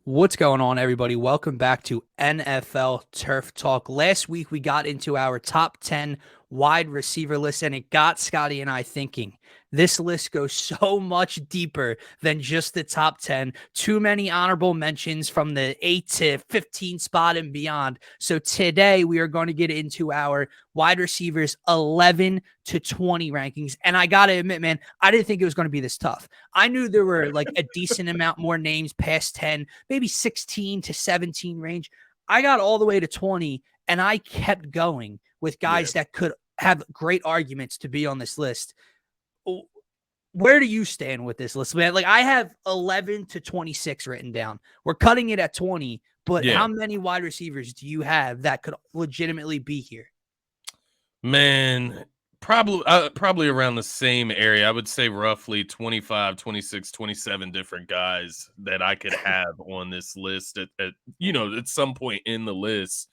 What's going on, everybody? Welcome back to NFL Turf Talk. Last week, we got into our top 10 wide receiver list, and it got Scotty and I thinking. This list goes so much deeper than just the top 10. Too many honorable mentions from the 8 to 15 spot and beyond. So today, we are going to get into our wide receivers 11 to 20 rankings. And I got to admit, man, I didn't think it was going to be this tough. I knew there were like a decent amount more names past 10, maybe 16 to 17 range. I got all the way to 20, and I kept going with guys that could have great arguments to be on this list. Where do you stand with this list, man? Like, I have 11 to 26 written down. We're cutting it at 20, but how many wide receivers do you have that could legitimately be here? Man, probably around the same area. I would say roughly 25, 26, 27 different guys that I could have on this list at some point in the list.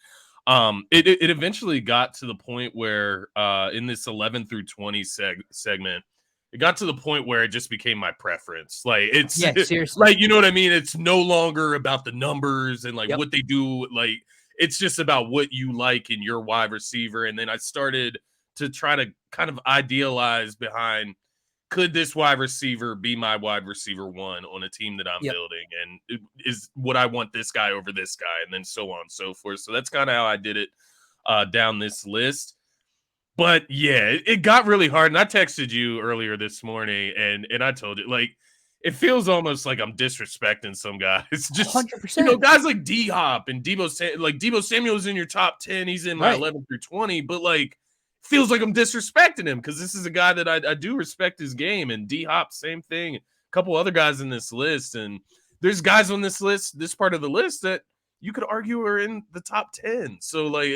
It eventually got to the point where in this 11 through 20 segment, it got to the point where it just became my preference. Like Seriously. like, you know what I mean? It's no longer about the numbers and like what they do. Like, it's just about what you like in your wide receiver. And then I started to try to kind of idealize behind, could this wide receiver be my wide receiver one on a team that I'm building? And would I want this guy over this guy? And then so on and so forth. So that's kind of how I did it down this list. But yeah, it got really hard. And I texted you earlier this morning and I told you, like, it feels almost like I'm disrespecting some guys. Just 100%. guys like D Hop and Deebo Samuel's in your top 10. He's in my 11 through 20, but like, feels like I'm disrespecting him because this is a guy that I do respect his game. And D Hop, same thing. A couple other guys in this list, and there's guys on this list, this part of the list, that you could argue are in the top 10. So like,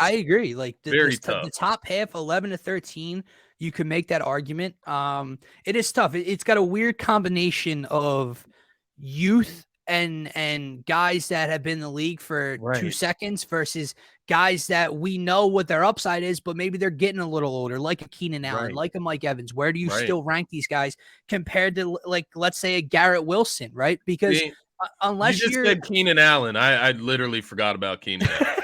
I agree. Like tough. The top half, 11 to 13, you can make that argument. It is tough. It's got a weird combination of youth and guys that have been in the league for 2 seconds versus guys that we know what their upside is, but maybe they're getting a little older, like a Keenan Allen, like a Mike Evans. Where do you still rank these guys compared to, like, let's say a Garrett Wilson, right? Because unless you just said Keenan Allen, I literally forgot about Keenan Allen.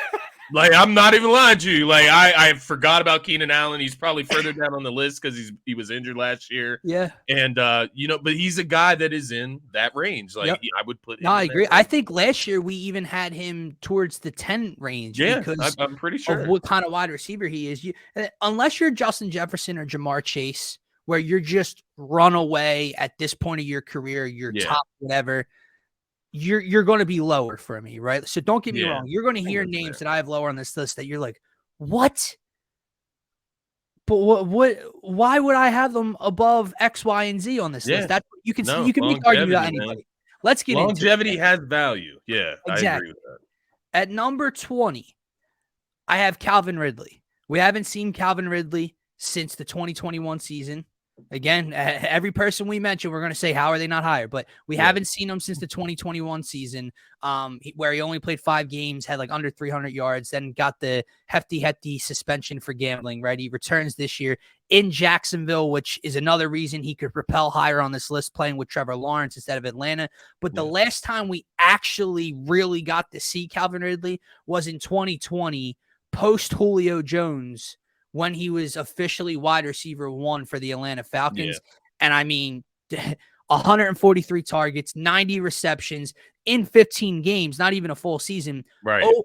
Like, I'm not even lying to you. Like, I forgot about Keenan Allen. He's probably further down on the list because he was injured last year. Yeah. And, but he's a guy that is in that range. Like, I would put him. No, I agree. I think last year we even had him towards the 10 range. Yeah, because I'm pretty sure of what kind of wide receiver he is. Unless you're Justin Jefferson or Jamar Chase, where you're just run away at this point of your career, you're top whatever, you're going to be lower for me, right? So don't get me wrong. You're going to hear names that I have lower on this list that you're like, what? But why would I have them above X, Y, and Z on this list? That's you can make argument about anybody. Man. Let's get longevity has value. Yeah, exactly. I agree with that. At number 20, I have Calvin Ridley. We haven't seen Calvin Ridley since the 2021 season. Again, every person we mention, we're going to say, how are they not higher? But we haven't seen him since the 2021 season, where he only played 5 games, had like under 300 yards, then got the hefty suspension for gambling, right? He returns this year in Jacksonville, which is another reason he could propel higher on this list, playing with Trevor Lawrence instead of Atlanta. But the last time we actually really got to see Calvin Ridley was in 2020, post Julio Jones, when he was officially wide receiver 1 for the Atlanta Falcons. And I mean, 143 targets, 90 receptions in 15 games, not even a full season,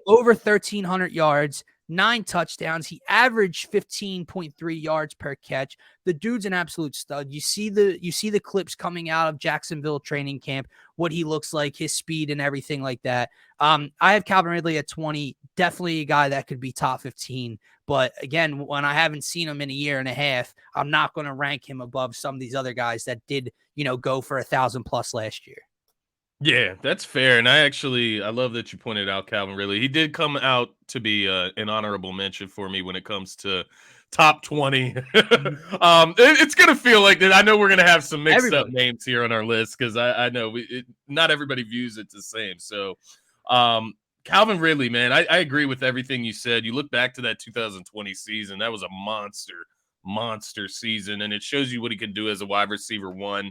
over 1,300 yards, 9 touchdowns. He averaged 15.3 yards per catch. The dude's an absolute stud. You see the clips coming out of Jacksonville training camp, what he looks like, his speed and everything like that. I have Calvin Ridley at 20, definitely a guy that could be top 15. But again, when I haven't seen him in a year and a half, I'm not going to rank him above some of these other guys that did, go for 1,000+ last year. Yeah, that's fair. And I love that you pointed out Calvin Ridley. He did come out to be an honorable mention for me when it comes to top 20. It's going to feel like that. I know we're going to have some mixed up names here on our list because I know not everybody views it the same. So Calvin Ridley, man, I agree with everything you said. You look back to that 2020 season, that was a monster season, and it shows you what he can do as a wide receiver 1.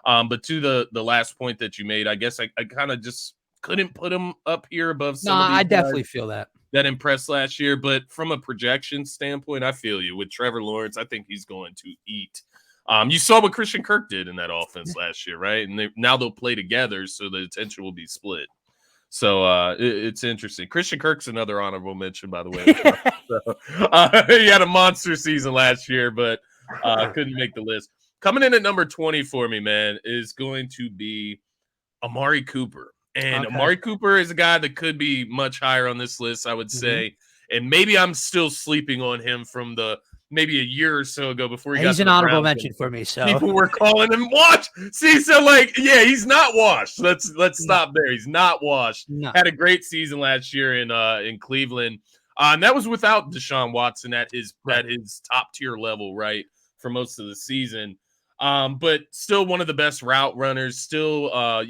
But to the last point that you made, I guess I kind of just couldn't put him up here above No, some of these I guys definitely feel that. that impressed last year. But from a projection standpoint, I feel you with Trevor Lawrence. I think he's going to eat. You saw what Christian Kirk did in that offense last year, right? And now they'll play together, so the attention will be split. So it's interesting. Christian Kirk's another honorable mention, by the way. He had a monster season last year, but couldn't make the list. Coming in at number 20 for me, man, is going to be Amari Cooper. And Amari Cooper is a guy that could be much higher on this list, I would say. And maybe I'm still sleeping on him from maybe a year or so ago before he's an honorable mention for me. So people were calling him washed. See, so he's not washed. Let's stop there. He's not washed. No. Had a great season last year in Cleveland. And that was without Deshaun Watson at his top tier level, right, for most of the season. But still one of the best route runners, still a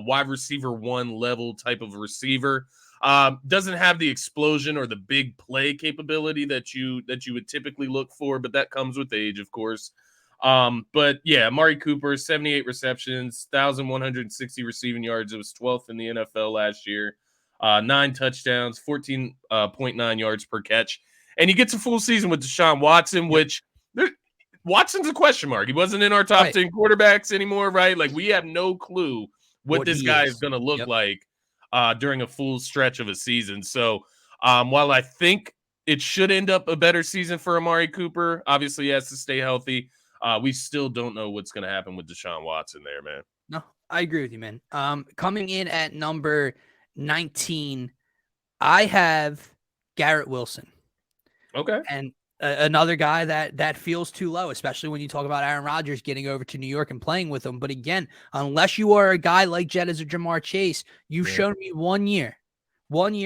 wide receiver 1 level type of receiver. Doesn't have the explosion or the big play capability that you would typically look for, but that comes with age, of course. But yeah, Amari Cooper, 78 receptions, 1,160 receiving yards. It was 12th in the NFL last year. 9 touchdowns, 14.9 yards per catch. And he gets a full season with Deshaun Watson, which Watson's a question mark. He wasn't in our top 10 quarterbacks anymore, right? Like, we have no clue what this guy is going to look like during a full stretch of a season. So while I think it should end up a better season for Amari Cooper, obviously he has to stay healthy. We still don't know what's going to happen with Deshaun Watson there, man. No, I agree with you, man. Coming in at number 19, I have Garrett Wilson. Okay. And another guy that feels too low, especially when you talk about Aaron Rodgers getting over to New York and playing with him. But again, unless you are a guy like Jettas or Jamar Chase, you've shown me 1 year,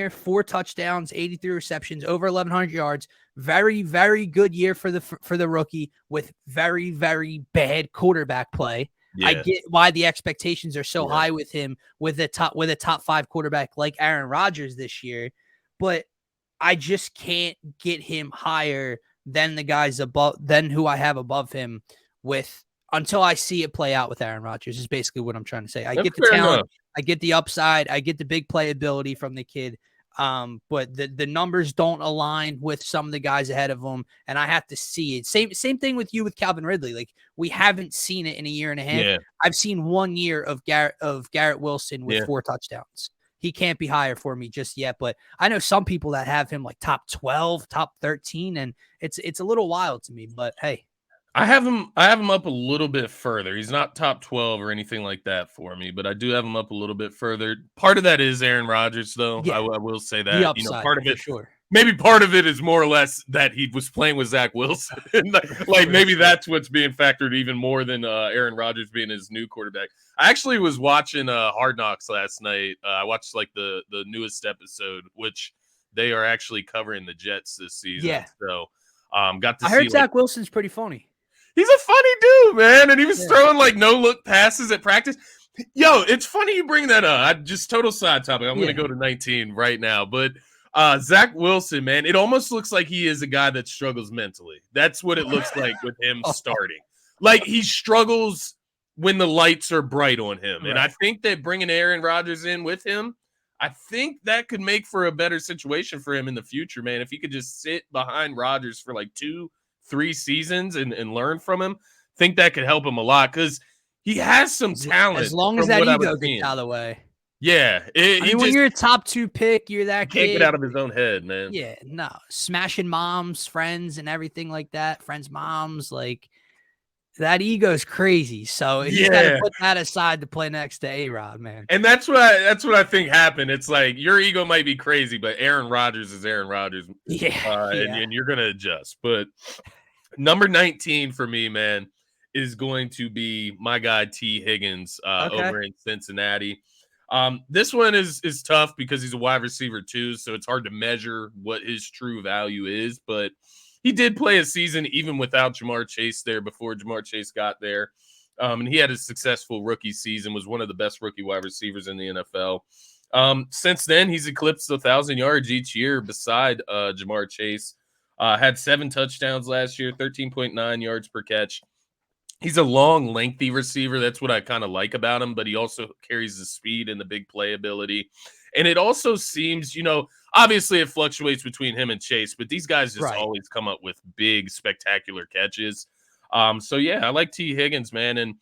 4 touchdowns, 83 receptions, over 1,100 yards. Very, very good year for the rookie with very, very bad quarterback play. Yeah. I get why the expectations are so high with him with a top 5 quarterback like Aaron Rodgers this year, but I just can't get him higher than the guys than who I have above him until I see it play out with Aaron Rodgers is basically what I'm trying to say. I get the talent, I get the upside, I get the big playability from the kid. But the numbers don't align with some of the guys ahead of him, and I have to see it. Same thing with you with Calvin Ridley. Like, we haven't seen it in a year and a half. Yeah. I've seen 1 year of Garrett Wilson with 4 touchdowns. He can't be higher for me just yet, but I know some people that have him like top 12, top 13, and it's a little wild to me, but hey. I have him up a little bit further. He's not top 12 or anything like that for me, but I do have him up a little bit further. Part of that is Aaron Rodgers, though. Yeah. I will say that. The upside, part of it, sure. Maybe part of it is more or less that he was playing with Zach Wilson. Like, maybe that's what's being factored even more than Aaron Rodgers being his new quarterback. I actually was watching Hard Knocks last night. I watched like the newest episode, which they are actually covering the Jets this season. Yeah. So got to see. I heard Zach Wilson's pretty funny. He's a funny dude, man. And he was throwing like no-look passes at practice. Yo, it's funny you bring that up. Just total side topic. I'm going to go to 19 right now. But Zach Wilson, man, it almost looks like he is a guy that struggles mentally. That's what it looks like with him starting. Like, he struggles when the lights are bright on him. Right. And I think that bringing Aaron Rodgers in with him, I think that could make for a better situation for him in the future, man. If he could just sit behind Rodgers for like 2-3 seasons and learn from him, I think that could help him a lot because he has some talent. As long as that ego gets out of the way. Yeah. When you're a top 2 pick, you're that kid. Can't get out of his own head, man. Yeah, no. Smashing moms, friends, and everything like that. Friends' moms, like, that ego is crazy. So he's got to put that aside to play next to A-Rod, man. And that's what I think happened. It's like, your ego might be crazy, but Aaron Rodgers is Aaron Rodgers. And you're going to adjust. But number 19 for me, man, is going to be my guy T. Higgins over in Cincinnati. This one is tough because he's a wide receiver too, so it's hard to measure what his true value is, but he did play a season even without Jamar Chase there before Jamar Chase got there. And he had a successful rookie season, was one of the best rookie wide receivers in the NFL. Since then, he's eclipsed 1,000 yards each year beside Jamar Chase. Had 7 touchdowns last year, 13.9 yards per catch. He's a long, lengthy receiver. That's what I kind of like about him, but he also carries the speed and the big playability. And it also seems, obviously it fluctuates between him and Chase, but these guys just Right. always come up with big, spectacular catches. So yeah, I like T. Higgins, man. And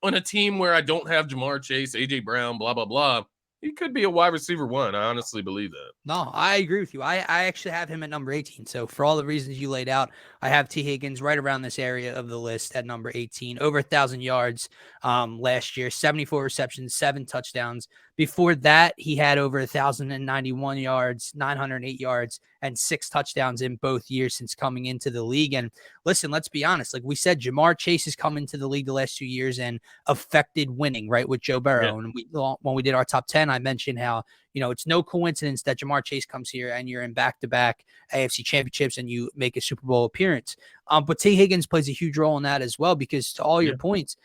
on a team where I don't have Jamar Chase, AJ Brown, blah, blah, blah, he could be a wide receiver one. I honestly believe that. No, I agree with you. I actually have him at number 18. So for all the reasons you laid out, I have T. Higgins right around this area of the list at number 18. Over 1,000 yards last year, 74 receptions, 7 touchdowns. Before that, he had over 1,091 yards, 908 yards, and 6 touchdowns in both years since coming into the league. And listen, let's be honest. Like we said, Jamar Chase has come into the league the last 2 years and affected winning, right, with Joe Burrow. Yeah. And when we did our top 10, I mentioned how it's no coincidence that Jamar Chase comes here and you're in back-to-back AFC championships and you make a Super Bowl appearance. But T. Higgins plays a huge role in that as well, because to all your points,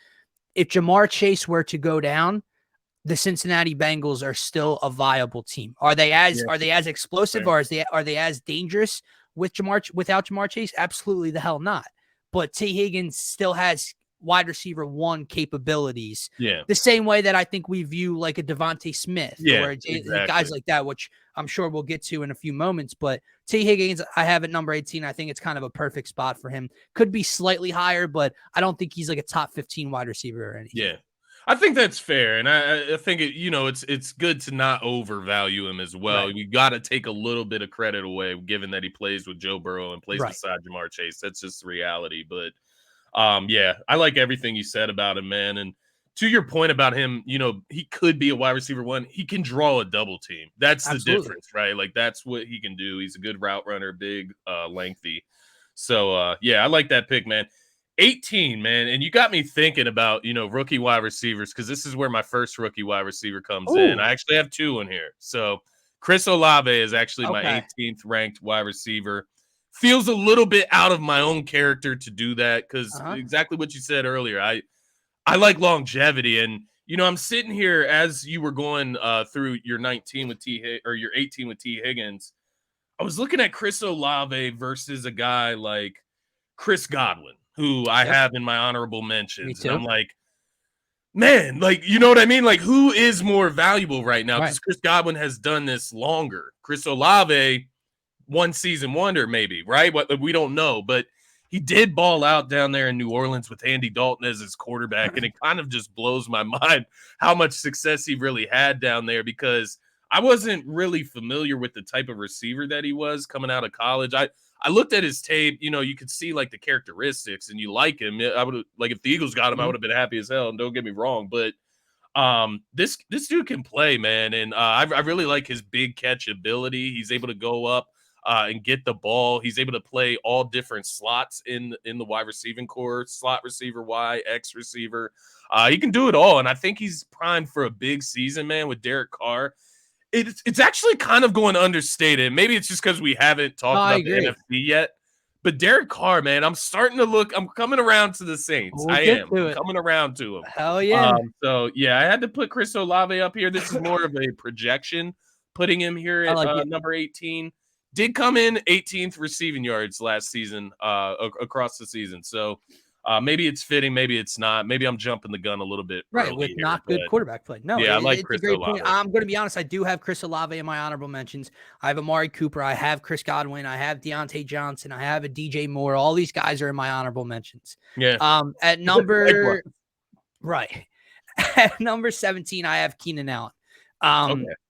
if Jamar Chase were to go down, the Cincinnati Bengals are still a viable team. Are they as explosive, or are they as dangerous without Jamar Chase? Absolutely the hell not. But T. Higgins still has wide receiver one capabilities. Yeah. The same way that I think we view like a Devontae Smith or exactly. guys like that, which I'm sure we'll get to in a few moments. But T. Higgins, I have at number 18. I think it's kind of a perfect spot for him. Could be slightly higher, but I don't think he's like a top 15 wide receiver or anything. Yeah. I think that's fair. And I think it's good to not overvalue him as well. Right. You got to take a little bit of credit away, given that he plays with Joe Burrow and plays beside Jamar Chase. That's just the reality. But yeah, I like everything you said about him, man. And to your point about him, he could be a wide receiver one. He can draw a double team. That's the difference, right? Like that's what he can do. He's a good route runner, big, lengthy. So yeah, I like that pick, man. 18, man. And you got me thinking about, rookie wide receivers, because this is where my first rookie wide receiver comes in. I actually have 2 in here. So Chris Olave is actually my 18th ranked wide receiver. Feels a little bit out of my own character to do that, because exactly what you said earlier. I like longevity. And, I'm sitting here as you were going through your 19 with your 18 with T. Higgins. I was looking at Chris Olave versus a guy like Chris Godwin, who I have in my honorable mentions. And I'm like, man, like, you know what I mean? Like, who is more valuable right now? Because Chris Godwin has done this longer. Chris Olave, one season wonder, maybe, right? We don't know, but he did ball out down there in New Orleans with Andy Dalton as his quarterback. And it kind of just blows my mind how much success he really had down there, because I wasn't really familiar with the type of receiver that he was coming out of college. I looked at his tape, you could see like the characteristics, and you like him. I would have, like, if the Eagles got him, I would have been happy as hell. And don't get me wrong, but this dude can play, man. And I really like his big catch ability. He's able to go up and get the ball. He's able to play all different slots in the wide receiving core, slot receiver, Y, X receiver. He can do it all. And I think he's primed for a big season, man, with Derek Carr. It's actually kind of going understated. Maybe it's just because we haven't talked about the NFC yet. But Derek Carr, man, I'm coming around to the Saints. I'm coming around to him. Hell yeah. So, yeah, I had to put Chris Olave up here. This is more of a projection, putting him here at number 18. Did come in 18th receiving yards last season, across the season. So, maybe it's fitting, maybe it's not. Maybe I'm jumping the gun a little bit. Right, with not good quarterback play. No, yeah, I like Chris Olave. I'm going to be honest. I do have Chris Olave in my honorable mentions. I have Amari Cooper. I have Chris Godwin. I have Deontay Johnson. I have a DJ Moore. All these guys are in my honorable mentions. Yeah. At number at number 17, I have Keenan Allen.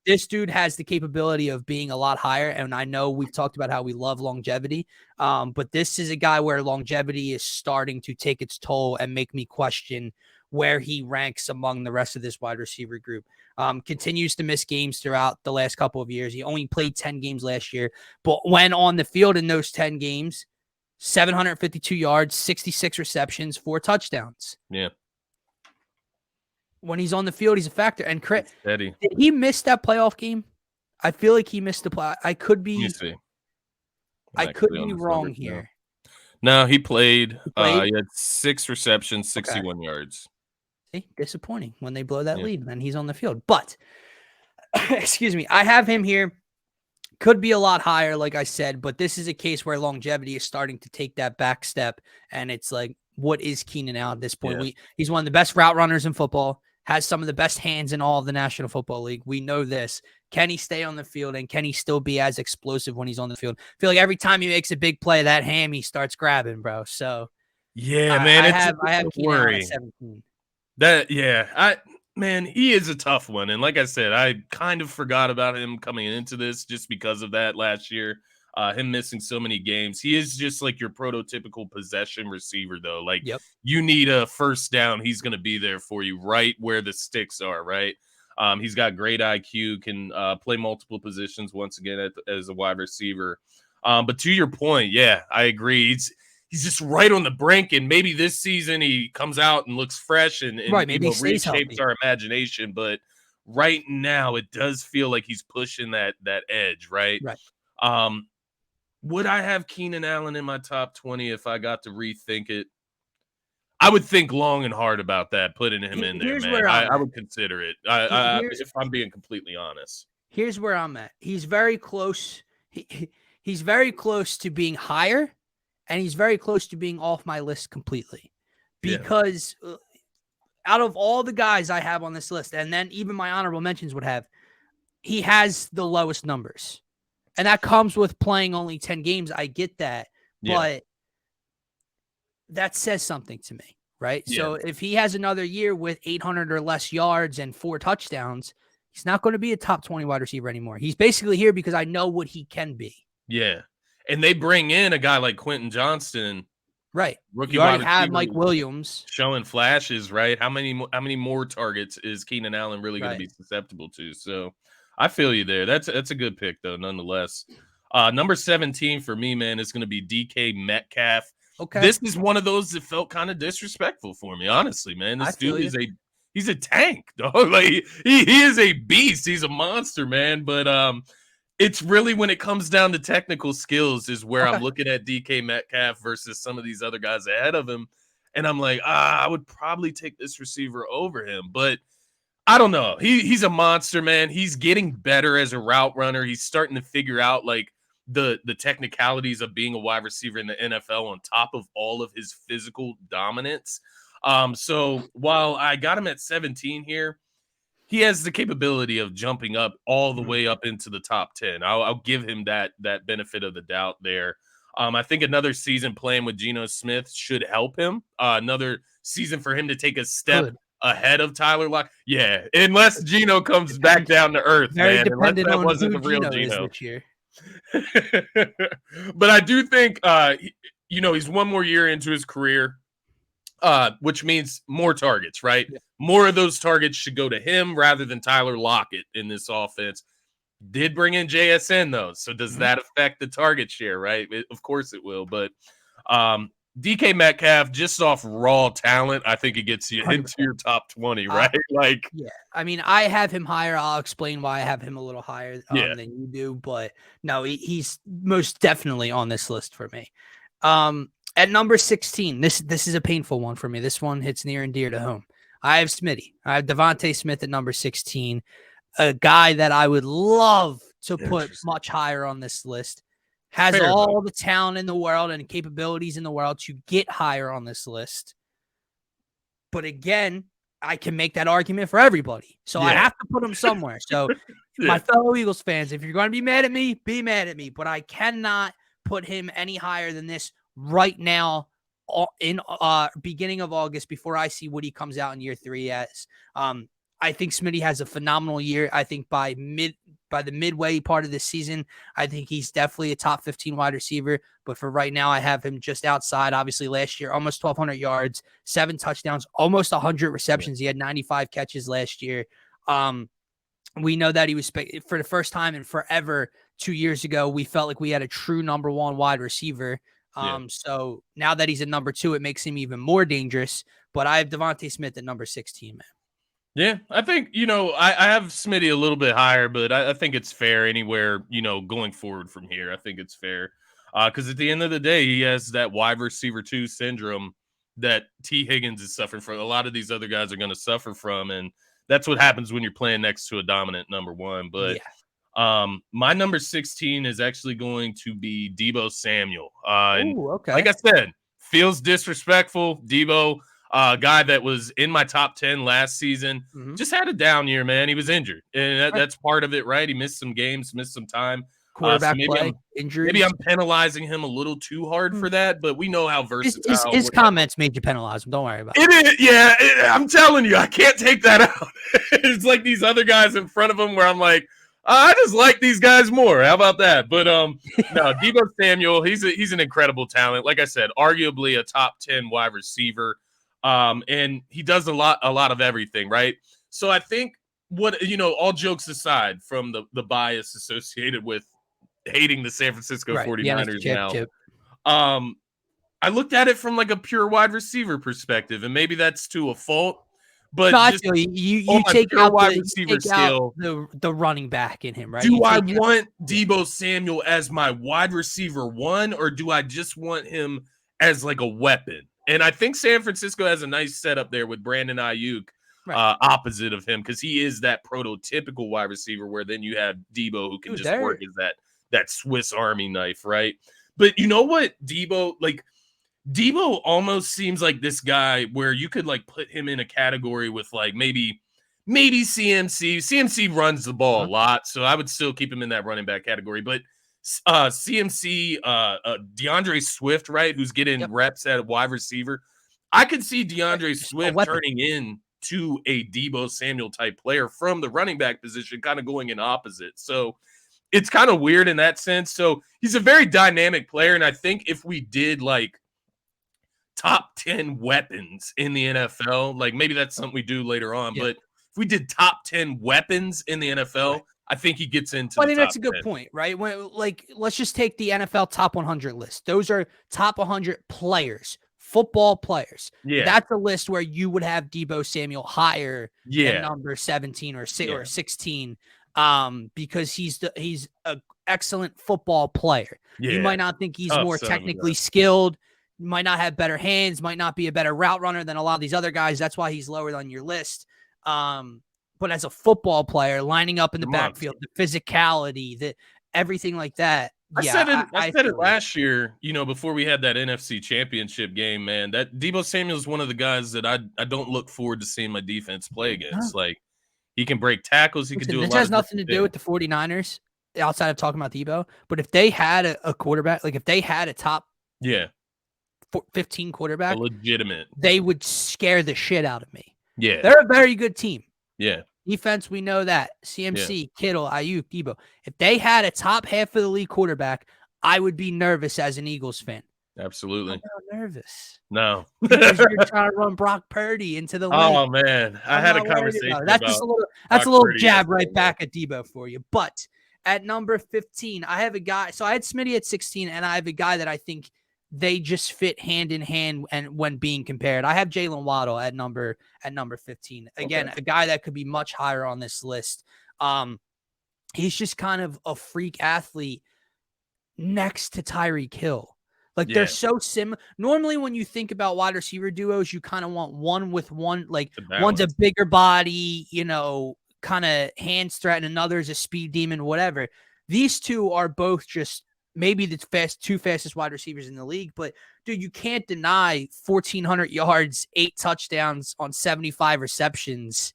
This dude has the capability of being a lot higher. And I know we've talked about how we love longevity. But this is a guy where longevity is starting to take its toll and make me question where he ranks among the rest of this wide receiver group. Continues to miss games throughout the last couple of years. He only played 10 games last year, but when on the field in those 10 games, 752 yards, 66 receptions, 4 touchdowns. Yeah. When he's on the field, he's a factor. And did he miss that playoff game? I feel like he missed the play. I could be wrong here. No, he played. He had 6 receptions, 61 yards. See, disappointing when they blow that lead and he's on the field. But excuse me, I have him here. Could be a lot higher, like I said, but this is a case where longevity is starting to take that back step, and it's like what is Keenan Allen at this point. Yeah. He's one of the best route runners in football, has some of the best hands in all of the National Football League. We know this. Can he stay on the field, and can he still be as explosive when he's on the field? I feel like every time he makes a big play, that hammy starts grabbing, bro. So yeah, man, I have Keenan Allen at 17. Man, he is a tough one. And like I said, I kind of forgot about him coming into this just because of that last year. Him missing so many games. He is just like your prototypical possession receiver, though. Like, you need a first down, he's going to be there for you right where the sticks are, right? He's got great IQ, can play multiple positions once again as a wide receiver. But to your point, yeah, I agree. He's just right on the brink, and maybe this season he comes out and looks fresh and maybe reshapes our imagination. But right now, it does feel like he's pushing that edge, right? Right. Would I have Keenan Allen in my top 20 if I got to rethink it? I would think long and hard about that, putting him in there, man. I would consider it. If I'm being completely honest. Here's where I'm at. He's very close. He's very close to being higher, and he's very close to being off my list completely. Because out of all the guys I have on this list, and then even my honorable mentions would have, he has the lowest numbers. And that comes with playing only 10 games. I get that. But that says something to me, right? Yeah. So if he has another year with 800 or less yards and 4 touchdowns, he's not going to be a top 20 wide receiver anymore. He's basically here because I know what he can be. Yeah. And they bring in a guy like Quentin Johnston. Right. Rookie you already have Mike Williams. Showing flashes, right? How many more targets is Keenan Allen really going to be susceptible to? So I feel you there. That's a good pick, though, nonetheless. Number 17 for me, man, is going to be DK Metcalf. Okay. This is one of those that felt kind of disrespectful for me, honestly, man. This dude he's a tank, dog. Like he is a beast. He's a monster, man. But it's really when it comes down to technical skills is where I'm looking at DK Metcalf versus some of these other guys ahead of him. And I'm like, I would probably take this receiver over him. But I don't know. He's a monster, man. He's getting better as a route runner. He's starting to figure out like the technicalities of being a wide receiver in the NFL on top of all of his physical dominance. So while I got him at 17 here, he has the capability of jumping up all the way up into the top 10. I'll give him that benefit of the doubt there. I think another season playing with Geno Smith should help him. Another season for him to take a step ahead of Tyler Lockett. Yeah, unless Geno comes back down to earth, very man. Dependent that on wasn't who the real Geno this year. But I do think, he's one more year into his career, which means more targets, right? Yeah. More of those targets should go to him rather than Tyler Lockett in this offense. Did bring in JSN, though. So does that affect the target share, right? Of course it will. But DK Metcalf, just off raw talent, I think it gets you 100%. Into your top 20, right? I mean, I have him higher. I'll explain why I have him a little higher than you do. But no, he's most definitely on this list for me. At number 16, this is a painful one for me. This one hits near and dear to home. I have Smitty. I have Devontae Smith at number 16, a guy that I would love to put much higher on this list. Has all the talent in the world and capabilities in the world to get higher on this list. But again, I can make that argument for everybody. So I have to put him somewhere. So my fellow Eagles fans, if you're going to be mad at me, be mad at me. But I cannot put him any higher than this right now in beginning of August before I see what he comes out in year 3 as. I think Smitty has a phenomenal year. I think by the midway part of this season, I think he's definitely a top 15 wide receiver. But for right now, I have him just outside. Obviously, last year, almost 1,200 yards, 7 touchdowns, almost 100 receptions. He had 95 catches last year. We know that he was for the first time in forever. 2 years ago, we felt like we had a true number 1 wide receiver. So now that he's at number 2, it makes him even more dangerous. But I have Devontae Smith at number 16, man. Yeah, I think, I have Smitty a little bit higher, but I think it's fair anywhere, going forward from here. I think it's fair because at the end of the day, he has that wide receiver 2 syndrome that T. Higgins is suffering from. A lot of these other guys are going to suffer from, and that's what happens when you're playing next to a dominant number 1. But my number 16 is actually going to be Deebo Samuel. Okay. Like I said, feels disrespectful. Debo, guy that was in my top 10 last season, just had a down year, man. He was injured, and that's part of it, right? He missed some games, missed some time. Quarterback So play, injuries. Maybe I'm penalizing him a little too hard for that, but we know how versatile. His comments made you penalize him. Don't worry about it. It is, yeah, I'm telling you, I can't take that out. It's like these other guys in front of him where I'm like, I just like these guys more. How about that? But no, Debo Samuel, he's an incredible talent. Like I said, arguably a top 10 wide receiver. And he does a lot of everything, right? So I think all jokes aside from the bias associated with hating the San Francisco 49ers now. I looked at it from like a pure wide receiver perspective, and maybe that's to a fault. But no, you take out wide receiver skill, the running back in him, right? Do I want Debo Samuel as my wide receiver one, or do I just want him as like a weapon? And I think San Francisco has a nice setup there with Brandon Ayuk, opposite of him, because he is that prototypical wide receiver. Where then you have Debo, who can just work as that Swiss Army knife, right? But you know what, Debo almost seems like this guy where you could like put him in a category with like maybe CMC. CMC runs the ball a lot, so I would still keep him in that running back category. But CMC, DeAndre Swift, right, who's getting reps at wide receiver. I could see DeAndre Swift turning into a Debo Samuel type player from the running back position, kind of going in opposite. So it's kind of weird in that sense. So he's a very dynamic player, and I think if we did like top 10 weapons in the NFL, like maybe that's something we do later on, but if we did top 10 weapons in the NFL, I think he gets into I think that's a good point, right? Let's just take the NFL top 100 list. Those are top 100 players, football players. Yeah. That's a list where you would have Debo Samuel higher than number 17 or 16, because he's an excellent football player. Yeah. You might not think he's more technically skilled, might not have better hands, might not be a better route runner than a lot of these other guys. That's why he's lower on your list. But as a football player, lining up in the backfield, the physicality, the everything like that. I said it last year, before we had that NFC Championship game, man, that Debo Samuel is one of the guys that I don't look forward to seeing my defense play against. Like, he can break tackles. He can do a lot. This has nothing to do with the 49ers outside of talking about Debo. But if they had a quarterback, like if they had a top 15 quarterback, legitimate, they would scare the shit out of me. Yeah. They're a very good team. Yeah. Defense, we know that. CMC, Kittle, Ayuk, Debo. If they had a top half of the league quarterback, I would be nervous as an Eagles fan. Absolutely. I'm not nervous. No. Because you're trying to run Brock Purdy into the lane. Oh, man. I had a conversation that's just a little jab right back at Debo for you. But at number 15, I have a guy. So I had Smitty at 16, and I have a guy that I think they just fit hand in hand and when being compared. I have Jalen Waddle at number 15. Again, a guy that could be much higher on this list. He's just kind of a freak athlete next to Tyreek Hill. Like they're so similar. Normally when you think about wide receiver duos, you kind of want one with one, like one's a bigger body, kind of hands threat, and another's a speed demon, whatever. These two are both just maybe the two fastest wide receivers in the league, but dude, you can't deny 1,400 yards, 8 touchdowns on 75 receptions,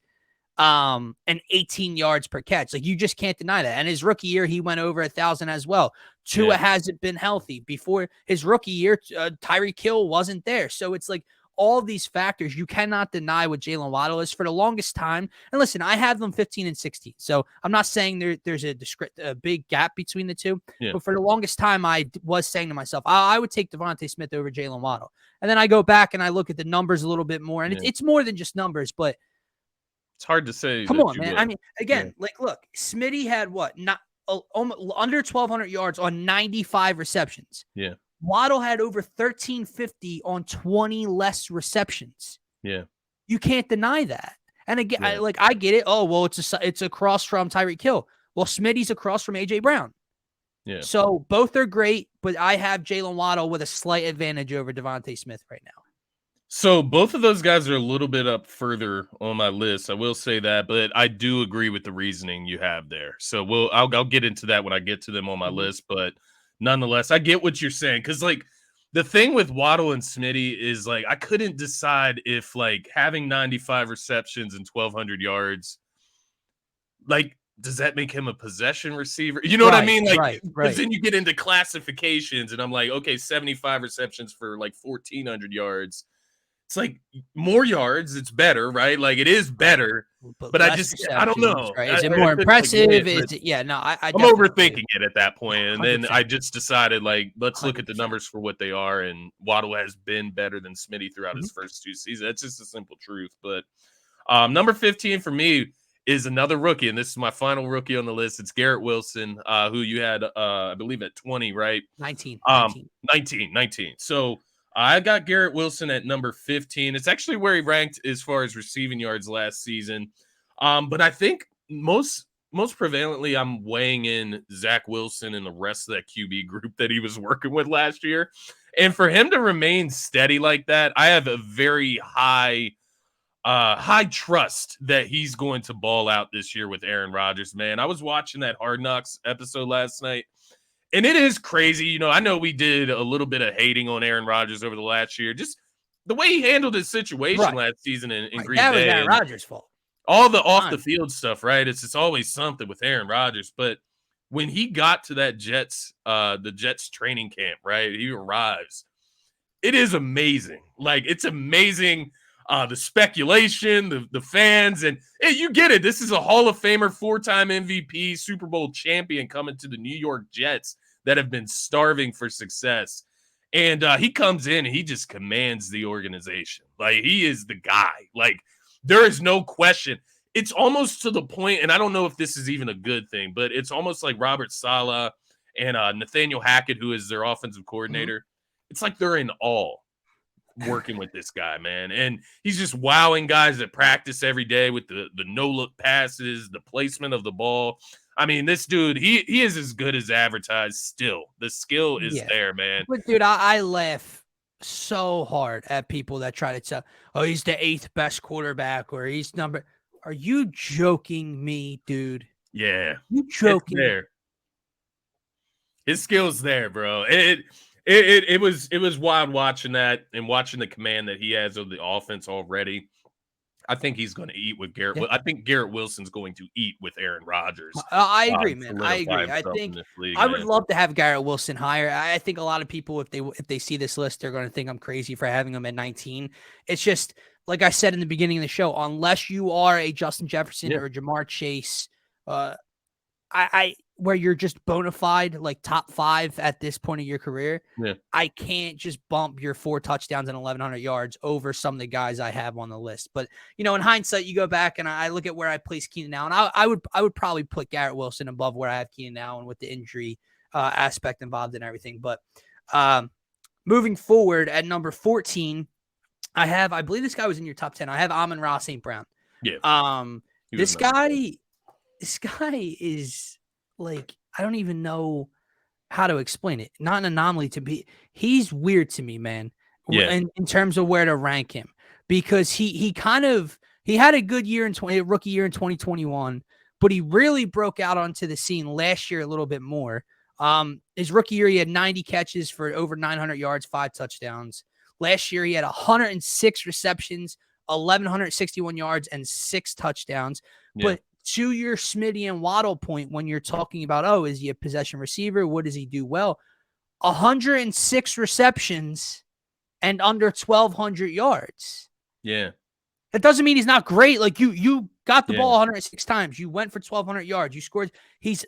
and 18 yards per catch. Like you just can't deny that. And his rookie year, he went over 1,000 as well. Tua hasn't been healthy. Before his rookie year, Tyreek Hill wasn't there. So it's like all these factors, you cannot deny what Jalen Waddle is for the longest time. And listen, I have them 15 and 16. So I'm not saying there's a big gap between the two. Yeah. But for the longest time, I was saying to myself, I would take Devontae Smith over Jalen Waddle. And then I go back and I look at the numbers a little bit more. And it's more than just numbers, but it's hard to say. Come on, man. I mean, again, look, Smitty had what? Not under 1,200 yards on 95 receptions. Yeah. Waddle had over 1,350 on 20 less receptions. Yeah. You can't deny that. And again, I get it. Oh, well, it's across from Tyreek Hill. Well, Smitty's across from A.J. Brown. Yeah. So both are great, but I have Jalen Waddle with a slight advantage over Devontae Smith right now. So both of those guys are a little bit up further on my list. I will say that, but I do agree with the reasoning you have there. So I'll get into that when I get to them on my list, but nonetheless, I get what you're saying. Cause like The thing with Waddle and Smitty is like I couldn't decide if like having 95 receptions and 1,200 yards, like does that make him a possession receiver? You know what I mean? Like, because then you get into classifications, and I'm like, okay, 75 receptions for like 1,400 yards. It's like more yards, it's better, right? Like it is better, but I don't know. Right? Is it more impressive? I'm overthinking it at that point, and then I just decided like let's look at the numbers for what they are, and Waddle has been better than Smitty throughout his first 2 seasons. That's just a simple truth. But number 15 for me is another rookie, and this is my final rookie on the list. It's Garrett Wilson, who you had, I believe, at 20, right? 19. 19. So I got Garrett Wilson at number 15. It's actually where he ranked as far as receiving yards last season. But I think most prevalently, I'm weighing in Zach Wilson and the rest of that QB group that he was working with last year. And for him to remain steady like that, I have a very high trust that he's going to ball out this year with Aaron Rodgers, man. I was watching that Hard Knocks episode last night, and it is crazy. You know, I know we did a little bit of hating on Aaron Rodgers over the last year, just the way he handled his situation last season in Green Bay. That was Aaron Rodgers' fault. All the off the field stuff, right? It's always something with Aaron Rodgers. But when he got to that the Jets training camp, right? He arrives. It is amazing. Like, it's amazing. The speculation, the fans, and hey, you get it. This is a Hall of Famer, 4-time MVP, Super Bowl champion coming to the New York Jets that have been starving for success. And he comes in and he just commands the organization. Like, he is the guy. Like, there is no question. It's almost to the point, and I don't know if this is even a good thing, but it's almost like Robert Saleh and Nathaniel Hackett, who is their offensive coordinator. It's like they're in awe working with this guy, man. And he's just wowing guys at practice every day with the no-look passes, the placement of the ball. I mean, this dude, he is as good as advertised still. The skill is there, man. But, dude, I laugh so hard at people that try to tell, oh, he's the 8th best quarterback or he's number. Are you joking me, dude? Yeah. You joking? It's there. His skill's there, bro. It was wild watching that and watching the command that he has of the offense already. I think he's going to eat with Garrett. I think Garrett Wilson's going to eat with Aaron Rodgers. I agree, man. I agree. I think I would love to have Garrett Wilson higher. I think a lot of people, if they see this list, they're going to think I'm crazy for having him at 19. It's just like I said in the beginning of the show. Unless you are a Justin Jefferson or a Jamar Chase, where you're just bona fide, like top 5 at this point of your career, I can't just bump your 4 touchdowns and 1,100 yards over some of the guys I have on the list. But, you know, in hindsight, you go back and I look at where I place Keenan Allen. I would probably put Garrett Wilson above where I have Keenan Allen with the injury aspect involved and everything. But moving forward at number 14, I believe this guy was in your top 10. I have Amon-Ra St. Brown. Yeah. This guy is, like, I don't even know how to explain it. Not an anomaly to be. He's weird to me, man. Yeah. In terms of where to rank him, because he had a good year rookie year in 2021, but he really broke out onto the scene last year a little bit more. His rookie year, he had 90 catches for over 900 yards, 5 touchdowns. Last year, he had 106 receptions, 1,161 yards, and 6 touchdowns. Yeah. But to your Smitty and Waddle point, when you're talking about, oh, is he a possession receiver? What does he do well? 106 receptions and under 1,200 yards. Yeah. That doesn't mean he's not great. Like, you got the ball 106 times. You went for 1,200 yards. You scored. He's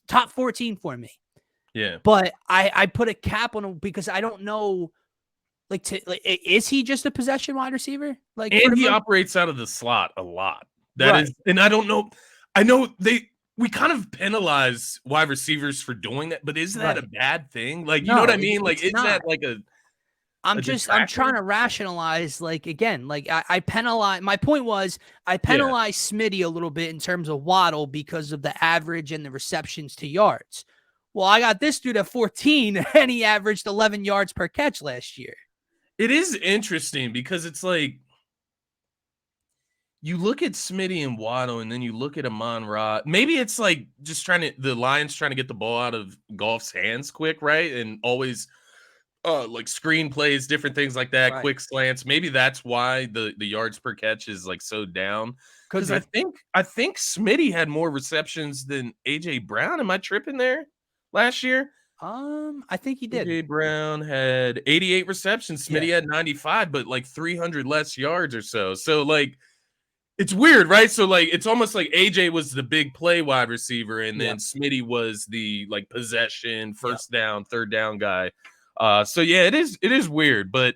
top 14 for me. Yeah. But I put a cap on him because I don't know. Is he just a possession wide receiver? Like, and he operates out of the slot a lot. That is, and I don't know. I know we kind of penalize wide receivers for doing that, but is that a bad thing? Like, you know what I mean? Like, is that like a? I'm trying to rationalize. Like, again, like I penalize. My point was I penalize Smitty a little bit in terms of Waddle because of the average and the receptions to yards. Well, I got this dude at 14, and he averaged 11 yards per catch last year. It is interesting because it's like, you look at Smitty and Waddle, and then you look at Amon-Ra. Maybe it's like just the Lions trying to get the ball out of Goff's hands quick, right? And always like screenplays, different things like that, Right. quick slants. Maybe that's why the yards per catch is like so down. Could Because I be. think Smitty had more receptions than AJ Brown. Am I tripping there? Last year, I think he did. AJ Brown had 88 receptions. Yeah. Smitty had 95, but like 300 less yards or so. So like it's weird, right? So like it's almost like AJ was the big play wide receiver, and then Yep. Smitty was the like possession, Yep. first down, third down guy. So yeah, it is weird, but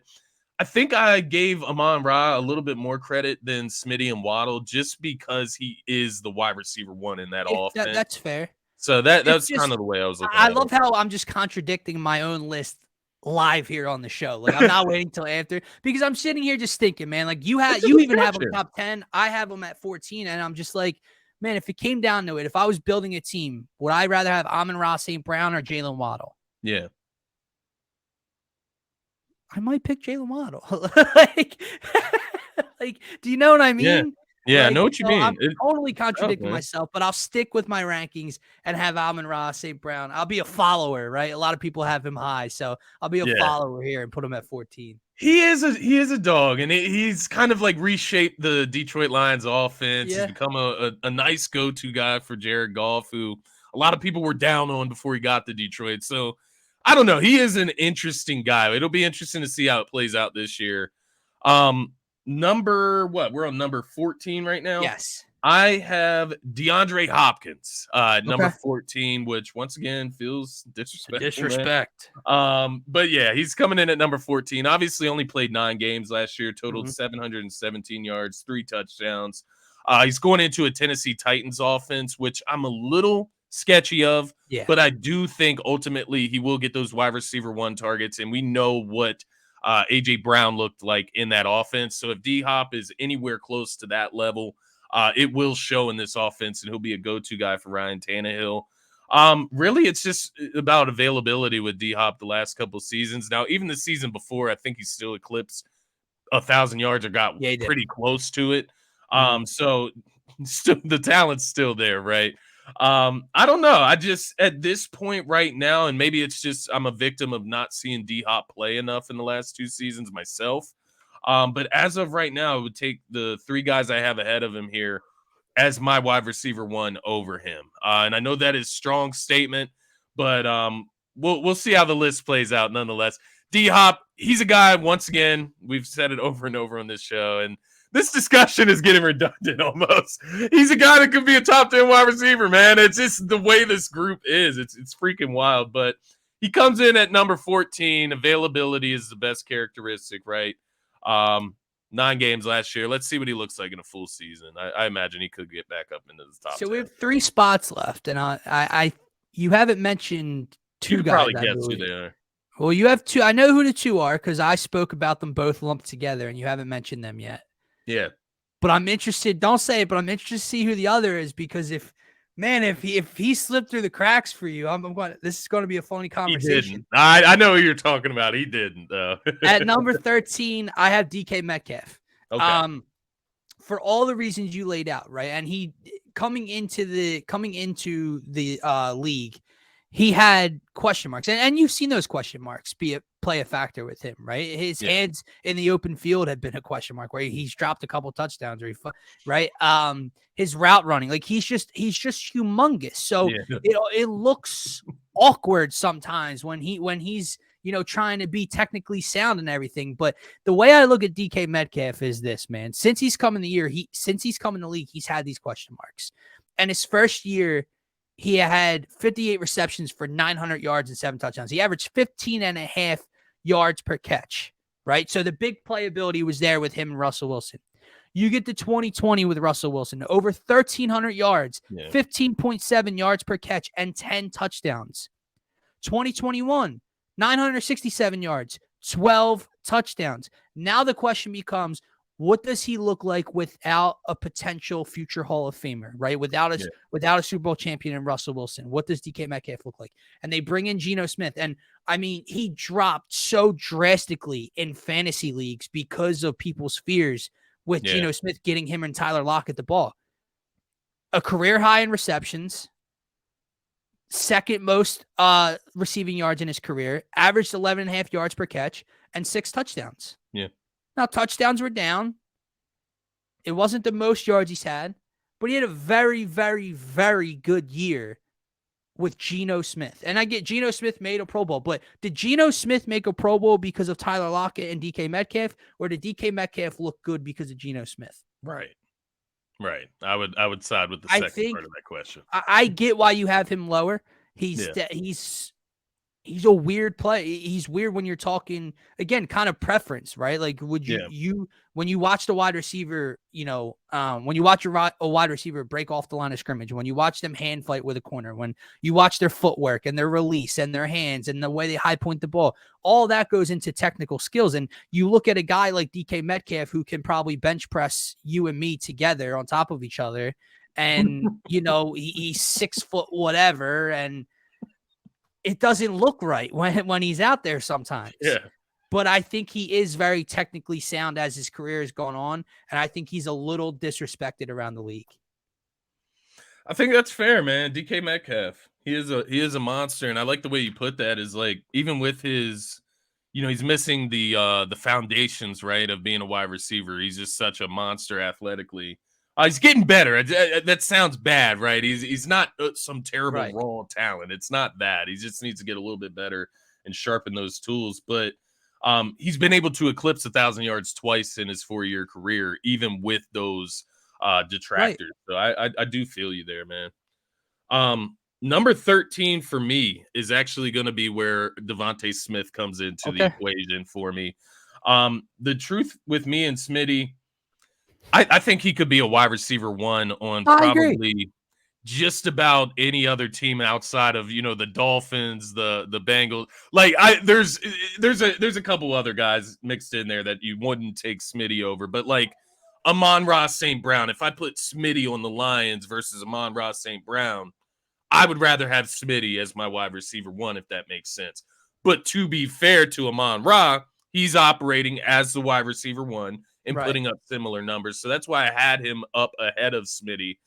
I think I gave Amon Ra a little bit more credit than Smitty and Waddle just because he is the wide receiver one in that offense. That's fair. So It's that's kind just of the way I was looking I at love it. how I'm just contradicting my own list live here on the show. Like I'm not waiting till after because I'm sitting here just thinking, man. Like you It's a even have them discussion. top 10. I have them at 14, and I'm just like, man, if it came down to it, if I was building a team, would I rather have Amon-Ra St. Brown or Jalen Waddle? Yeah. I might pick Jalen Waddle. like, like, do you know what I Yeah. mean? Yeah, I Like, know what you so I'm mean. totally contradicting man. myself, but I'll stick with my rankings and have Amon-Ra St. Brown. I'll be a follower, right? A lot of people have him high, so I'll be a Yeah. follower here and put him at 14. He is a dog, and he's kind of like reshaped the Detroit Lions offense. Yeah. He's become a nice go-to guy for Jared Goff, who a lot of people were down on before he got to Detroit. So I don't know. He is an interesting guy. It'll be interesting to see how it plays out this year. Number what? We're on number 14 right now. Yes. I have DeAndre Hopkins, number Okay. 14, which once again feels disrespectful. man. Disrespect. But yeah, he's coming in at number 14. Obviously, only played 9 games last year, totaled Mhm. 717 yards, 3 touchdowns. He's going into a Tennessee Titans offense, which I'm a little sketchy of, Yeah. but I do think ultimately he will get those wide receiver one targets, and we know what AJ Brown looked like in that offense. So if D Hop is anywhere close to that level, it will show in this offense, and he'll be a go-to guy for Ryan Tannehill. Really, it's just about availability with D Hop the last couple of seasons. Now, even the season before, I think he still eclipsed 1,000 yards or got Yeah, he did. pretty close to it. Mhm. So still the talent's still there, right? I don't know. I just at this point right now, and maybe it's just I'm a victim of not seeing D Hop play enough in the last 2 seasons myself. But as of right now, I would take the 3 guys I have ahead of him here as my wide receiver one over him. And I know that is strong statement, but we'll see how the list plays out nonetheless. D Hop, he's a guy, once again, we've said it over and over on this show, and this discussion is getting redundant almost. He's a guy that could be a top 10 wide receiver, man. It's just the way this group is. It's freaking wild. But he comes in at number 14. Availability is the best characteristic, right? 9 games last year. Let's see what he looks like in a full season. I imagine he could get back up into the top. So 10. we have 3 spots left, and I you haven't mentioned 2 You could guys. probably I guess who believe. they are. Well, you have 2. I know who the 2 are because I spoke about them both lumped together, and you haven't mentioned them yet. Yeah. But I'm interested. Don't say it, but I'm interested to see who the other is because if he slipped through the cracks for you, I'm going. This is going to be a funny He conversation. didn't. I know who you're talking about. He didn't, though. At number 13, I have DK Metcalf. Okay. For all the reasons you laid out, right? And he coming into the league, he had question marks, and you've seen those question marks play a factor with him, right? His hands in the open field have been a question mark where he's dropped a couple touchdowns, right? His route running, like he's just humongous. So it looks awkward sometimes when he's trying to be technically sound and everything. But the way I look at DK Metcalf is this, man. Since he's come in the league, he's had these question marks. And his first year, he had 58 receptions for 900 yards and 7 touchdowns. He averaged 15.5 yards per catch, right? So the big playability was there with him and Russell Wilson. You get to 2020 with Russell Wilson, over 1,300 yards, 15.7 yards per catch, and 10 touchdowns. 2021, 967 yards, 12 touchdowns. Now the question becomes, what does he look like without a potential future Hall of Famer, right? Without a Super Bowl champion in Russell Wilson, what does DK Metcalf look like? And they bring in Geno Smith. And I mean, he dropped so drastically in fantasy leagues because of people's fears with Geno Smith getting him and Tyler Lockett the ball. A career high in receptions, second most receiving yards in his career, averaged 11.5 yards per catch, and 6 touchdowns. Yeah. Now, touchdowns were down. It wasn't the most yards he's had, but he had a very, very, very good year with Geno Smith. And I get Geno Smith made a Pro Bowl, but did Geno Smith make a Pro Bowl because of Tyler Lockett and DK Metcalf, or did DK Metcalf look good because of Geno Smith? Right. I would side with the second part of that question. I get why you have him lower. He's a weird play. He's weird when you're talking, again, kind of preference, right? Like, would you when you watch the wide receiver, when you watch a wide receiver break off the line of scrimmage, when you watch them hand fight with a corner, when you watch their footwork and their release and their hands and the way they high point the ball, all that goes into technical skills. And you look at a guy like DK Metcalf, who can probably bench press you and me together on top of each other. And, he's 6 foot whatever. And it doesn't look right when he's out there sometimes. Yeah. But I think he is very technically sound as his career has gone on, and I think he's a little disrespected around the league. I think that's fair, man. DK Metcalf, he is a monster, and I like the way you put that. Is like, even with his, he's missing the foundations, right, of being a wide receiver. He's just such a monster athletically. He's getting better. That sounds bad, right? He's not some terrible raw talent. It's not that. He just needs to get a little bit better and sharpen those tools. But he's been able to eclipse 1,000 yards twice in his 4-year career, even with those detractors. Right. So I do feel you there, man. Number 13 for me is actually going to be where Devontae Smith comes into the equation for me. The truth with me and Smitty, I think he could be a wide receiver 1 on probably just about any other team outside of, the Dolphins, the Bengals. Like, there's a couple other guys mixed in there that you wouldn't take Smitty over, but like Amon-Ra St. Brown, if I put Smitty on the Lions versus Amon-Ra St. Brown, I would rather have Smitty as my wide receiver 1, if that makes sense. But to be fair to Amon-Ra, he's operating as the wide receiver 1 and putting up similar numbers. So that's why I had him up ahead of Smitty,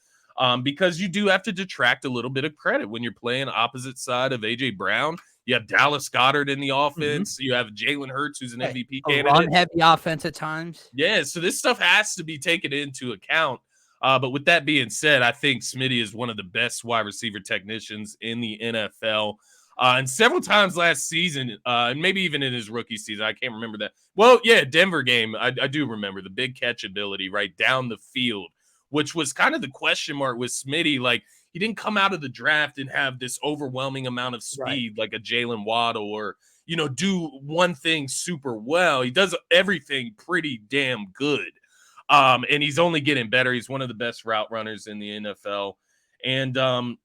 because you do have to detract a little bit of credit when you're playing opposite side of A.J. Brown. You have Dallas Goedert in the offense. Mm-hmm. You have Jalen Hurts, who's an MVP candidate. Run-heavy offense at times. Yeah, so this stuff has to be taken into account. But with that being said, I think Smitty is one of the best wide receiver technicians in the NFL. And several times last season, and maybe even in his rookie season, I can't remember that. Well, yeah, Denver game, I do remember the big catch ability right down the field, which was kind of the question mark with Smitty. Like, he didn't come out of the draft and have this overwhelming amount of speed like a Jalen Waddle, or, do one thing super well. He does everything pretty damn good. And he's only getting better. He's one of the best route runners in the NFL. And,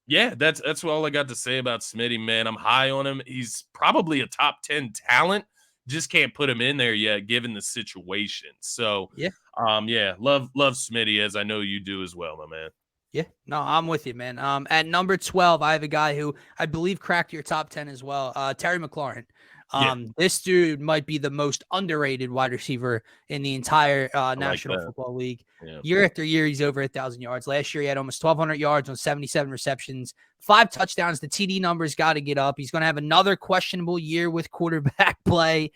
yeah, that's all I got to say about Smitty, man. I'm high on him. He's probably a top 10 talent. Just can't put him in there yet, given the situation. So, love Smitty, as I know you do as well, my man. Yeah, no, I'm with you, man. At number 12, I have a guy who I believe cracked your top 10 as well, Terry McLaurin. This dude might be the most underrated wide receiver in the entire National Football League. Yeah. Year after year, he's over 1,000 yards. Last year, he had almost 1,200 yards on 77 receptions, 5 touchdowns. The TD numbers got to get up. He's going to have another questionable year with quarterback play.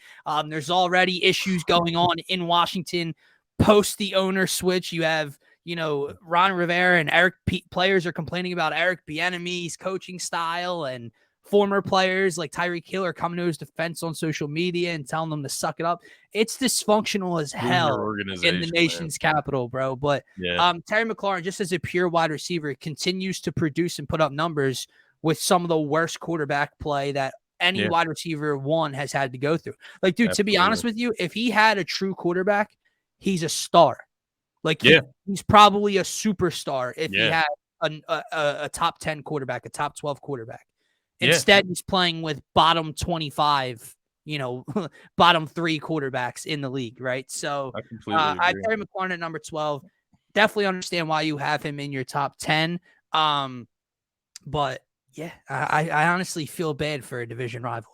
There's already issues going on in Washington post the owner switch. You have, Ron Rivera and players are complaining about Eric Bieniemy's coaching style, and former players like Tyreek Hill are coming to his defense on social media and telling them to suck it up. It's dysfunctional as hell in the nation's capital, bro. But Terry McLaurin, just as a pure wide receiver, continues to produce and put up numbers with some of the worst quarterback play that any wide receiver 1 has had to go through. Like, dude, to be honest with you, if he had a true quarterback, he's a star. Like, he's probably a superstar if he had a top 10 quarterback, a top 12 quarterback. Instead, he's playing with bottom 25, bottom 3 quarterbacks in the league, right? So I Terry McLaurin at number 12. Definitely understand why you have him in your top 10. But yeah, I honestly feel bad for a division rival.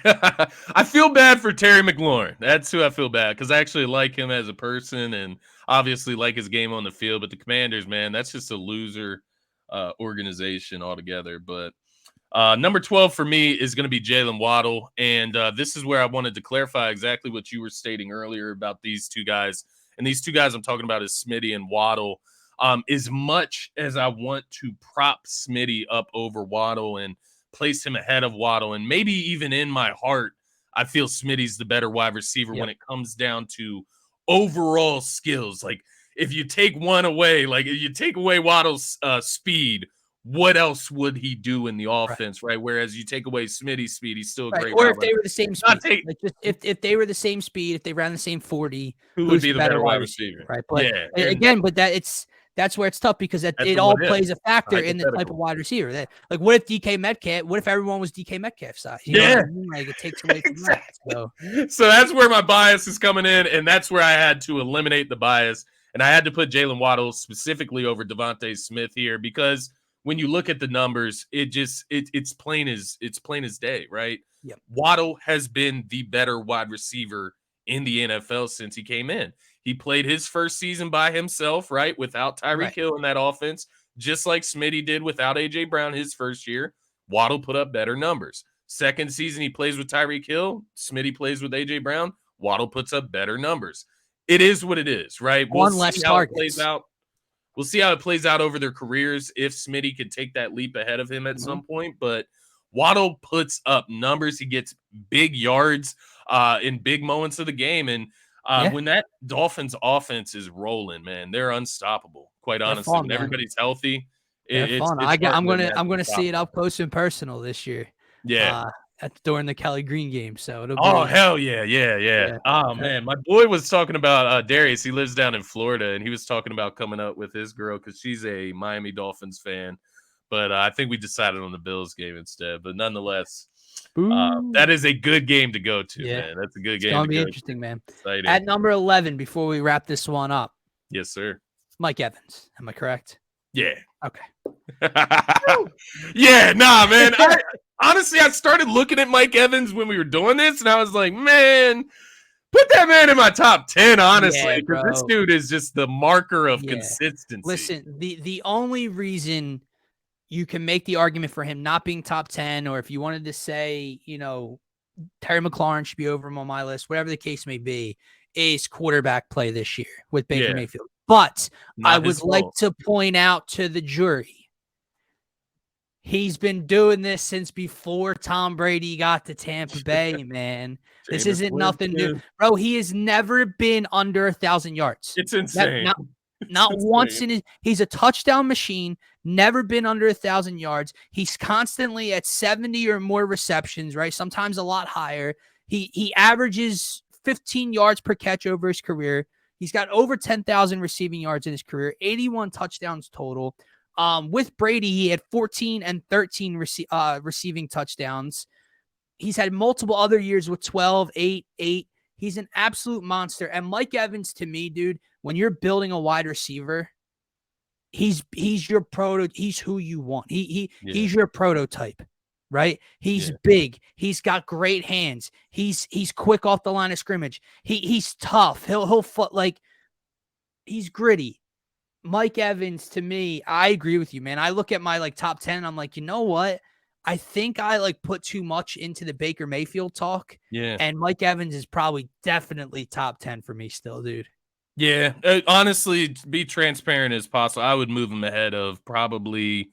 I feel bad for Terry McLaurin. That's who I feel bad, because I actually like him as a person and obviously like his game on the field. But the Commanders, man, that's just a loser organization altogether. But number 12 for me is going to be Jalen Waddle. And this is where I wanted to clarify exactly what you were stating earlier about these two guys. And these two guys I'm talking about is Smitty and Waddle. As much as I want to prop Smitty up over Waddle and place him ahead of Waddle, and maybe even in my heart, I feel Smitty's the better wide receiver when it comes down to overall skills. Like, if you take one away, like if you take away Waddle's speed, what else would he do in the offense, right? Whereas you take away Smitty's speed, he's still a great. Or if they were the same speed, like if they were the same speed, if they ran the same 40, who would be the better wide receiver? Right. But again, that's where it's tough because it all plays a factor in the type of wide receiver. That, like, what if DK Metcalf? What if everyone was DK Metcalf size? You know what I mean? Like, it takes away from that. So that's where my bias is coming in, and that's where I had to eliminate the bias, and I had to put Jalen Waddle specifically over Devontae Smith here because when you look at the numbers, it's plain as day, right? Yep. Waddle has been the better wide receiver in the NFL since he came in. He played his first season by himself, right? Without Tyreek Hill in that offense, just like Smitty did without A.J. Brown his first year. Waddle put up better numbers. Second season, he plays with Tyreek Hill. Smitty plays with A.J. Brown. Waddle puts up better numbers. It is what it is, right? We'll see how it plays out. We'll see how it plays out over their careers if Smitty can take that leap ahead of him at some point. But Waddle puts up numbers. He gets big yards in big moments of the game. And when that Dolphins offense is rolling, man, they're unstoppable. Quite honestly, when everybody's healthy, it's fun. I'm gonna see it up close and personal this year. Yeah. During the Kelly Green game, so it'll be, hell yeah. Oh man, my boy was talking about Darius. He lives down in Florida, and he was talking about coming up with his girl because she's a Miami Dolphins fan. But I think we decided on the Bills game instead. But nonetheless, that is a good game to go to, man. That's a good game. It's gonna be interesting, man. Exciting. At number 11, before we wrap this one up, yes, sir. Mike Evans. Am I correct? Yeah. Okay. Yeah, nah, man. Honestly, I started looking at Mike Evans when we were doing this, and I was like, man, put that man in my top 10, honestly, because this dude is just the marker of consistency. Listen, the only reason you can make the argument for him not being top 10, or if you wanted to say, Terry McLaurin should be over him on my list, whatever the case may be, is quarterback play this year with Baker Mayfield. But I would like to point out to the jury, he's been doing this since before Tom Brady got to Tampa Bay, man. This isn't nothing new. Bro, he has never been under 1,000 yards. It's insane. Not once in his – he's a touchdown machine, never been under 1,000 yards. He's constantly at 70 or more receptions, right? Sometimes a lot higher. He averages 15 yards per catch over his career. He's got over 10,000 receiving yards in his career, 81 touchdowns total. With Brady, he had 14 and 13 receiving touchdowns. He's had multiple other years with 12, 8, 8. He's an absolute monster. And Mike Evans, to me, dude, when you're building a wide receiver, he's your proto. He's who you want. He's your prototype, right? He's big. He's got great hands. He's quick off the line of scrimmage. He's tough. He'll foot like he's gritty. Mike Evans, to me, I agree with you, man. I look at my top 10 and I'm like, you know what? I think I put too much into the Baker Mayfield talk. Yeah. And Mike Evans is probably definitely top 10 for me still, dude. Yeah. Honestly, to be transparent as possible, I would move him ahead of probably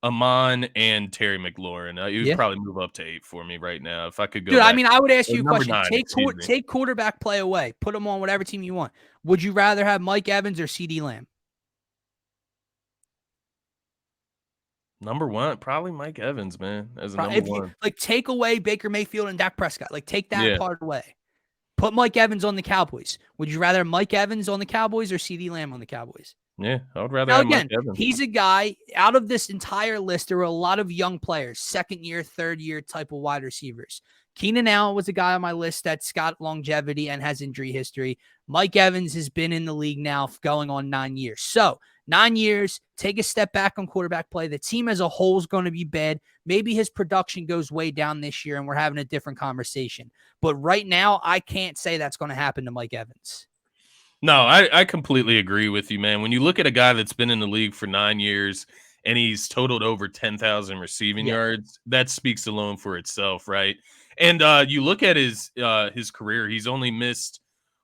Amon and Terry McLaurin. He would probably move up to 8 for me right now if I could go. Dude, I mean, I would ask you a question. 9, take quarterback play away. Put him on whatever team you want. Would you rather have Mike Evans or CeeDee Lamb? Number 1, probably Mike Evans, man. As a number 1. Take away Baker Mayfield and Dak Prescott. Take that part away. Put Mike Evans on the Cowboys. Would you rather Mike Evans on the Cowboys or CeeDee Lamb on the Cowboys? Yeah, I would rather have Mike Evans. He's a guy, out of this entire list, there were a lot of young players, second year, third year type of wide receivers. Keenan Allen was a guy on my list that's got longevity and has injury history. Mike Evans has been in the league now going on 9 years. So 9 years, take a step back on quarterback play. The team as a whole is going to be bad. Maybe his production goes way down this year and we're having a different conversation. But right now, I can't say that's going to happen to Mike Evans. No, I completely agree with you, man. When you look at a guy that's been in the league for 9 years and he's totaled over 10,000 receiving yards. That speaks alone for itself, right? And you look at his career, he's only missed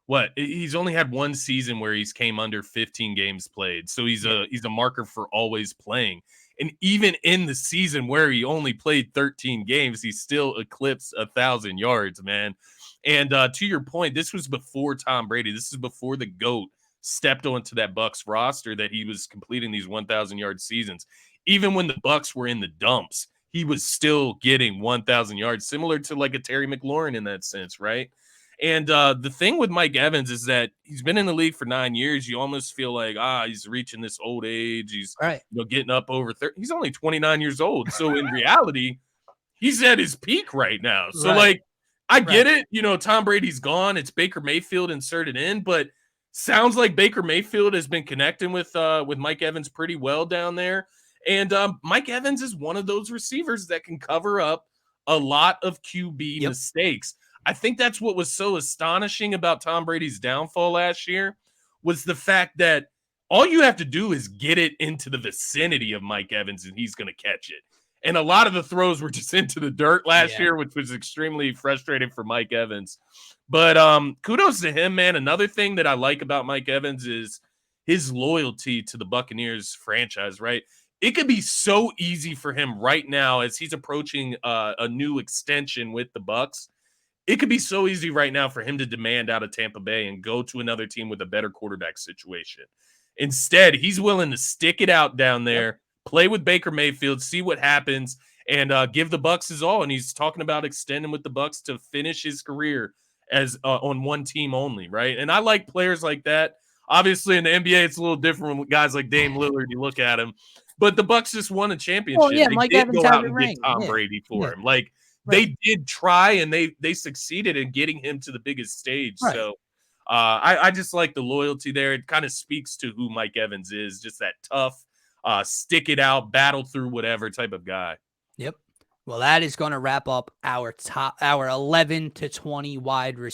what? He's only had one season where he's came under 15 games played. So he's a marker for always playing. And even in the season where he only played 13 games, he still eclipsed 1,000 yards, man. And to your point, this was before Tom Brady. This is before the GOAT stepped onto that Bucs roster that he was completing these 1,000-yard seasons. Even when the Bucs were in the dumps, he was still getting 1,000 yards, similar to like a Terry McLaurin in that sense, right? And the thing with Mike Evans is that he's been in the league for 9 years. You almost feel like, he's reaching this old age. He's getting up over 30. He's only 29 years old. So in reality, he's at his peak right now. So like, I get it. Tom Brady's gone. It's Baker Mayfield inserted in, but sounds like Baker Mayfield has been connecting with Mike Evans pretty well down there. And Mike Evans is one of those receivers that can cover up a lot of QB mistakes. I think that's what was so astonishing about Tom Brady's downfall last year was the fact that all you have to do is get it into the vicinity of Mike Evans and he's going to catch it. And a lot of the throws were just into the dirt last year, which was extremely frustrating for Mike Evans. But kudos to him, man. Another thing that I like about Mike Evans is his loyalty to the Buccaneers franchise, right? It could be so easy for him right now as he's approaching a new extension with the Bucs. It could be so easy right now for him to demand out of Tampa Bay and go to another team with a better quarterback situation. Instead, he's willing to stick it out down there, play with Baker Mayfield, see what happens, and give the Bucs his all. And he's talking about extending with the Bucs to finish his career as on one team only, right? And I like players like that. Obviously, in the NBA, it's a little different with guys like Dame Lillard. You look at him, but the Bucs just won a championship. Oh, yeah, they Mike did Evans go has out a and ring. get Tom Brady for him. Like they did try, and they succeeded in getting him to the biggest stage. So I just like the loyalty there. It kind of speaks to who Mike Evans is, just that tough, stick it out, battle through whatever type of guy. Yep. Well, that is going to wrap up our 11 to 20 wide receivers.